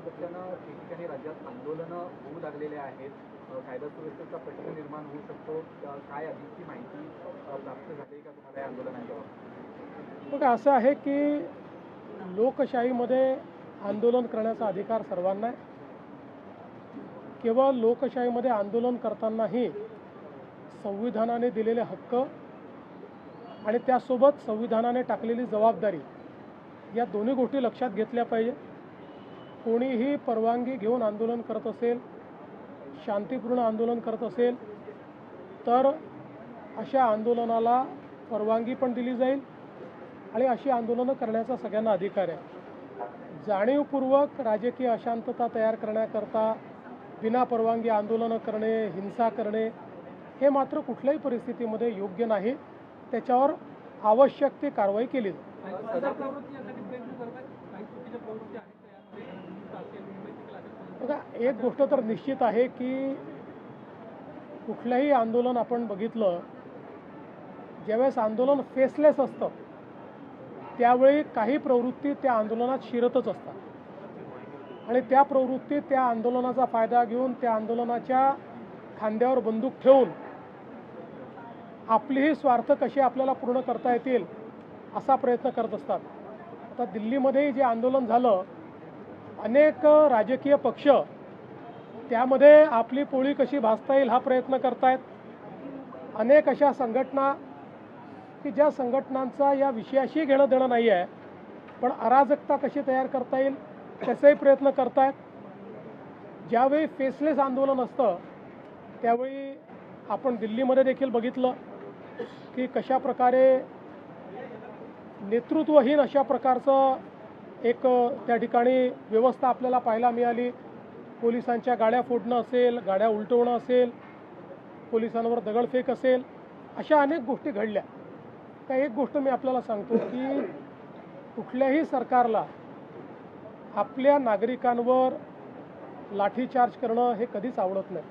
सातत्यानं ठिकठिकाणी राज्यात आंदोलनं होऊ लागलेले आहेत. कायदा सुव्यवस्थेचा प्रश्न निर्माण होऊ शकतो. काय अधिकची माहिती प्राप्त झाली का तुम्हाला या आंदोलनाच्या बाबतीत? बघा, असं आहे की लोकशाहीमध्ये आंदोलन करण्याचा अधिकार सर्वांना आहे. केवळ लोकशाहीमध्ये आंदोलन करतानाही संविधानाने दिलेले हक्क आणि त्यासोबत संविधानाने टाकलेली जबाबदारी या दोन्ही गोष्टी लक्षात घेतल्या पाहिजे. कोणीही परवानगी घेऊन आंदोलन करत असेल, शांतिपूर्ण आंदोलन करत असेल तर अशा आंदोलनाला परवानगी पण दिली जाईल आणि अशी आंदोलनं करण्याचा सगळ्यांना अधिकार आहे. जाणीवपूर्वक राजकीय अशांतता तयार करण्याकरता बिना परवानगी आंदोलनं करणे, हिंसा करणे हे मात्र कुठल्याही परिस्थितीमध्ये योग्य नाही. त्याच्यावर आवश्यक ती कारवाई केली जाईल. बघा, एक गोष्ट तर निश्चित आहे की कुठलंही आंदोलन आपण बघितलं, ज्यावेळेस आंदोलन फेसलेस असतं त्यावेळी काही प्रवृत्ती त्या आंदोलनात शिरतच असतात आणि त्या प्रवृत्ती त्या आंदोलनाचा फायदा घेऊन त्या आंदोलनाच्या खांद्यावर बंदूक ठेवून आपलीही स्वार्थ कसे आपल्याला पूर्ण करता येतील असा प्रयत्न करत असतात. आता दिल्लीमध्ये जे आंदोलन झालं, अनेक राजकीय पक्ष त्यामध्ये आपली पोळी कशी भाजता येईल हा प्रयत्न करतायत. अनेक अशा संघटना की ज्या संघटनांचा या विषयाशी घेणं देणं नाही आहे, पण अराजकता कशी तयार करता येईल त्याचाही प्रयत्न करतायत. ज्यावेळी फेसलेस आंदोलन असतं त्यावेळी आपण दिल्लीमध्ये देखील बघितलं की कशा प्रकारे नेतृत्वहीन अशा प्रकारचं एक त्या ठिकाणी व्यवस्था आपल्याला पाहायला मिळाली. पोलिसांच्या गाड्या फोडणं असेल, गाड्या उलटवणं असेल, पोलिसांवर दगडफेक असेल, अशा अनेक गोष्टी घडल्या. तर एक गोष्ट मी आपल्याला सांगतो की कुठल्याही सरकारला आपल्या नागरिकांवर लाठीचार्ज करणं हे कधीच आवडत नाही.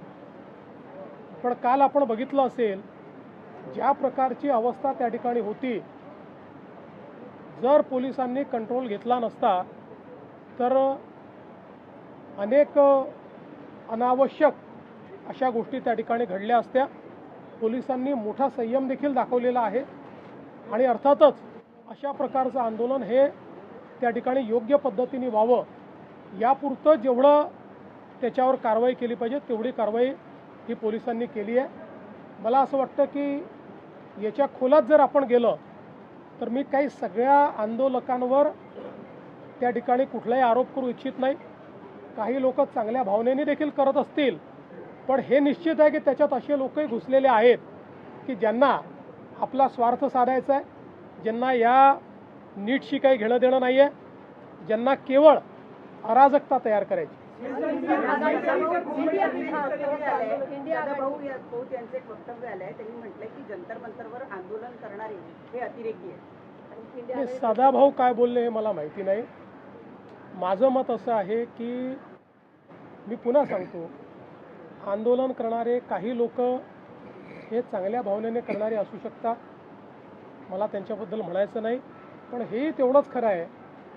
पण काल आपण बघितलं असेल ज्या प्रकारची अवस्था त्या ठिकाणी होती, जर पोलिसांनी कंट्रोल घेतला नसता तर अनेक अनावश्यक अशा गोष्टी त्या ठिकाणी घडल्या असत्या. पोलिसांनी मोठा संयम देखील दाखवलेला आहे आणि अर्थातच अशा प्रकारचं आंदोलन हे त्या ठिकाणी योग्य पद्धतीने व्हावं यापुरतं जेवढं त्याच्यावर कारवाई केली पाहिजे तेवढी कारवाई ही पोलिसांनी केली आहे. मला असं वाटतं की याच्या खोलात जर आपण गेलं तर मी काही सगळ्या आंदोलकांवर त्या ठिकाणी कुठलाही आरोप करू इच्छित नाही. काही लोक चांगल्या भावनेने देखील करत असतील, पण हे निश्चित आहे की त्याच्यात असे लोकही घुसलेले आहेत की ज्यांना आपला स्वार्थ साधायचा आहे, ज्यांना या नीटशी काही घेणं देणं नाही आहे, ज्यांना केवळ अराजकता तयार करायची. त्यांचे वक्तव्य आलंय, त्यांनी म्हटलंय की जंतर मंतरवर आंदोलन करणारे हे अतिरेकी आहेत. सदाभाऊ काय बोलले हे मला माहिती नाही. माझं मत असं आहे की मी पुन्हा सांगतो, आंदोलन करणारे काही लोक हे चांगल्या भावनेने करणारे असू शकतात, मला त्यांच्याबद्दल म्हणायचं नाही. पण हेही तेवढंच खरं आहे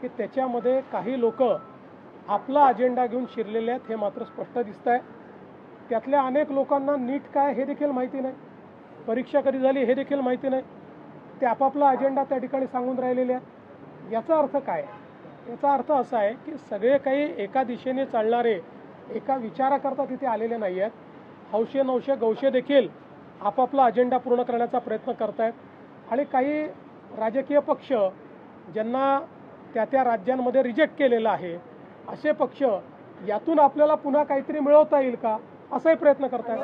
की त्याच्यामध्ये काही लोक आपला अजेंडा घेऊन शिरलेले आहेत हे मात्र स्पष्ट दिसत आहे. त्यातल्या अनेक लोकांना नीट काय हे देखील माहिती नाही, परीक्षा कधी झाली हे देखील माहिती नाही. ते आपापला अजेंडा त्या ठिकाणी सांगून राहिलेले आहेत. याचा अर्थ काय? याचा अर्थ असा आहे की सगळे काही एका दिशेने चालणारे एका विचाराकरता तिथे आलेले नाही आहेत. हौशे नवशे गौशे देखील आपापला अजेंडा पूर्ण करण्याचा प्रयत्न करत आहेत आणि काही राजकीय पक्ष ज्यांना त्या त्या राज्यांमध्ये रिजेक्ट केलेलं आहे असे पक्ष यातून आपल्याला पुन्हा काहीतरी मिळवता येईल का असाही प्रयत्न करतात.